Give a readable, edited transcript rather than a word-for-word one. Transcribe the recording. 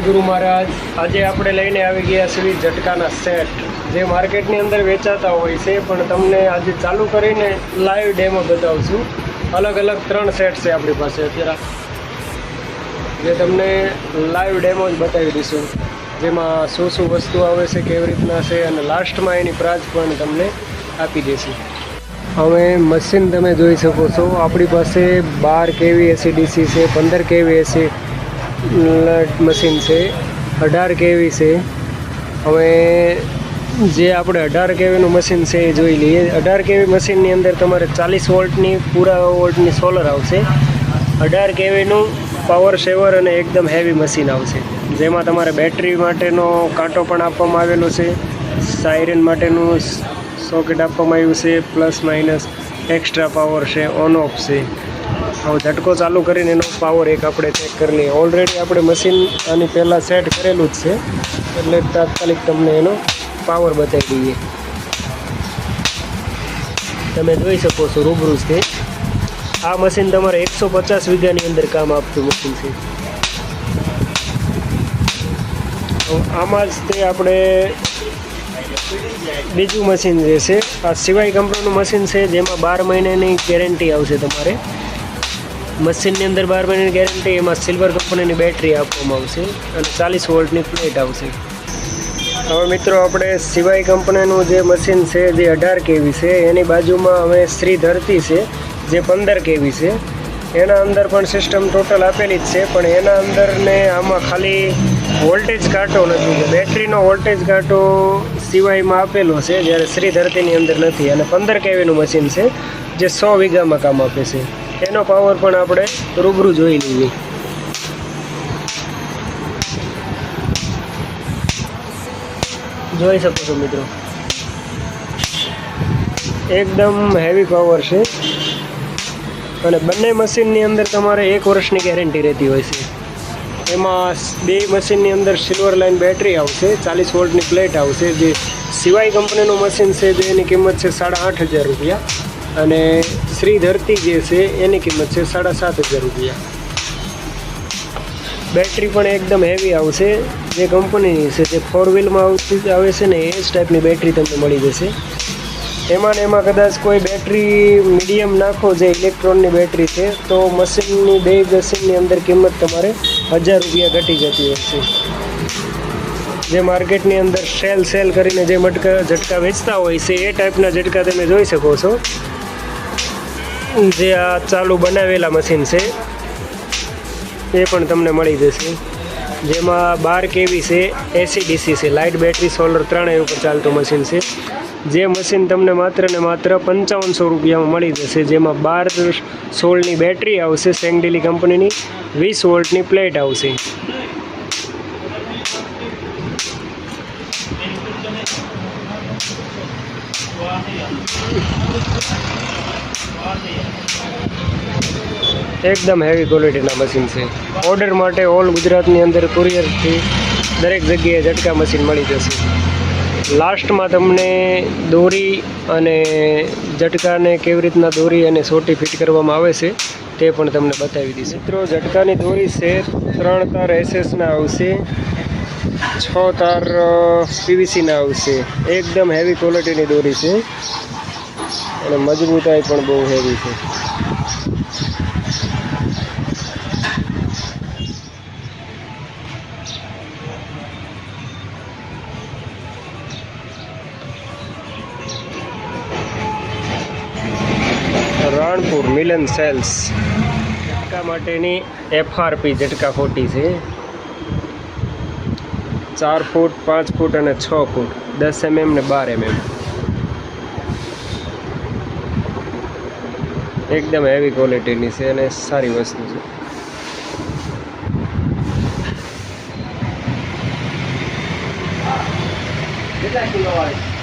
ગુરુ મહારાજ। આજે આપણે લઈને આવી ગયા છીએ ઝટકાના સેટ, જે માર્કેટની અંદર વેચાતા હોય છે, પણ તમને આજે ચાલુ કરીને લાઈવ ડેમો બતાવશું। અલગ અલગ 3 સેટ છે આપણી પાસે અત્યારે, જે તમને લાઈવ ડેમો જ બતાવી દઈશું, જેમાં શું વસ્તુ આવે છે, કેવી રીતના છે, અને લાસ્ટમાં એની પ્રાઇસ પણ તમને આપી દઈશું। હવે મશીન તમે જોઈ શકો છો, આપણી પાસે 12 kV AC/DC છે, 15 kV AC મશીન છે, 18 kV છે। હવે જે આપણે 18 kVનું મશીન છે એ જોઈ લઈએ। 18 kV મશીનની અંદર તમારે 40 વોલ્ટની પૂરા વોલ્ટની સોલર આવશે, 18 kVનું પાવર સેવર અને એકદમ હેવી મશીન આવશે, જેમાં તમારે બેટરી માટેનો કાંટો પણ આપવામાં આવેલો છે, સાયરન માટેનું સોકેટ આપવામાં આવ્યું છે, પ્લસ માઇનસ એક્સ્ટ્રા પાવર છે, ઓન ઓફ છે। હવે ઝટકો ચાલુ કરીને એનો પાવર એક આપણે ચેક કરી લઈએ। ઓલરેડી આપણે મશીન આની પહેલાં સેટ કરેલું જ છે, એટલે તાત્કાલિક તમને એનો પાવર બતાવી દઈએ। તમે જોઈ શકો છો રૂબરૂ છે। આ મશીન તમારે 150 વીઘાની અંદર કામ આપતું મશીન છે। આમાં જ તે આપણે બીજું મશીન જે છે, આ સિવાય કંપનીનું મશીન છે, જેમાં 12 મહિનાની ગેરંટી આવશે તમારે। મશીનની અંદર 12 મહિનાની ગેરંટી, એમાં સિલ્વર કંપનીની બેટરી આપવામાં આવશે અને 40 વોલ્ટની પ્લેટ આવશે। હવે મિત્રો, આપણે સિવાય કંપનીનું જે મશીન છે, જે 18 kV છે, એની બાજુમાં હવે શ્રી ધરતી છે, જે 15 kV છે। એના અંદર પણ સિસ્ટમ ટોટલ આપેલી જ છે, પણ એના અંદર ને આમાં ખાલી વોલ્ટેજ કાંટો નથી, બેટરીનો વોલ્ટેજ કાંટો સિવાયમાં આપેલો છે, જ્યારે શ્રી ધરતીની અંદર નથી। અને 15 kVનું મશીન છે, જે 100 વીઘામાં કામ આપે છે। એનો પાવર પણ આપણે રૂબરૂ જોઈ લઈએ। જોઈ શકો છો મિત્રો, એકદમ હેવી પાવર છે, અને બંને મશીનની અંદર તમારે 1 વર્ષની ગેરંટી રહેતી હોય છે। એમાં બે મશીનની અંદર સિલ્વર લાઇન બેટરી આવશે, 40 વોલ્ટની પ્લેટ આવશે। જે સિવાય કંપનીનું મશીન છે, જે એની કિંમત છે 8,500 રૂપિયા, અને શ્રી ધરતી જે છે એની કિંમત છે 7,500 રૂપિયા। બેટરી પણ એકદમ હેવી આવશે, જે કંપનીની છે, જે 4 વ્હીલમાં આવે છે ને, એ જ ટાઈપની બેટરી તમને મળી જશે। એમાં ને એમાં કદાચ કોઈ બેટરી મીડિયમ નાખો, જે ઇલેક્ટ્રોનની બેટરી છે, તો મશીનની બે મશીનની અંદર કિંમત તમારે 1,000 રૂપિયા ઘટી જતી હોય છે। જે માર્કેટની અંદર સેલ કરીને જે ઝટકા વેચતા હોય છે, એ ટાઈપના ઝટકા તમે જોઈ શકો છો। જે આ ચાલુ બનાવેલા મશીન છે, એ પણ તમને મળી જશે, જેમાં 12 kV છે, AC/DC છે, લાઇટ બેટરી સોલર ત્રણેય ઉપર ચાલતું મશીન છે। જે મશીન તમને માત્ર ને માત્ર 5500 રૂપિયામાં મળી જશે, જેમાં 12 16ની બેટરી આવશે, સેંગડીલી કંપનીની, 20 વોલ્ટની પ્લેટ આવશે। એકદમ હેવી ક્વોલિટીના મશીન છે। ઓર્ડર માટે ઓલ ગુજરાતની અંદર કુરિયરથી દરેક જગ્યાએ ઝટકા મશીન મળી જશે। લાસ્ટમાં તમને દોરી અને ઝટકાને કેવી રીતના દોરી અને સોટી ફિટ કરવામાં આવે છે, તે પણ તમને બતાવી દઈશ। મિત્રો, ઝટકાની દોરી છે 3 તાર SS ના આવશે, 6 તાર PVC ના આવશે। એકદમ હેવી ક્વોલિટીની દોરી છે, અને મજબૂતાઈ પણ બહુ હેવી છે। રાણપુર મિલન સેલ્સ ઝટકા માટેની FRP ઝટકા ખોટી છે, 4 ફૂટ, 5 ફૂટ અને 6 ફૂટ, 10 mm ને 12 mm। એકદમ હેવી ક્વોલિટીની છે અને સારી વસ્તુ છે। કેટલા કિલો વાળી?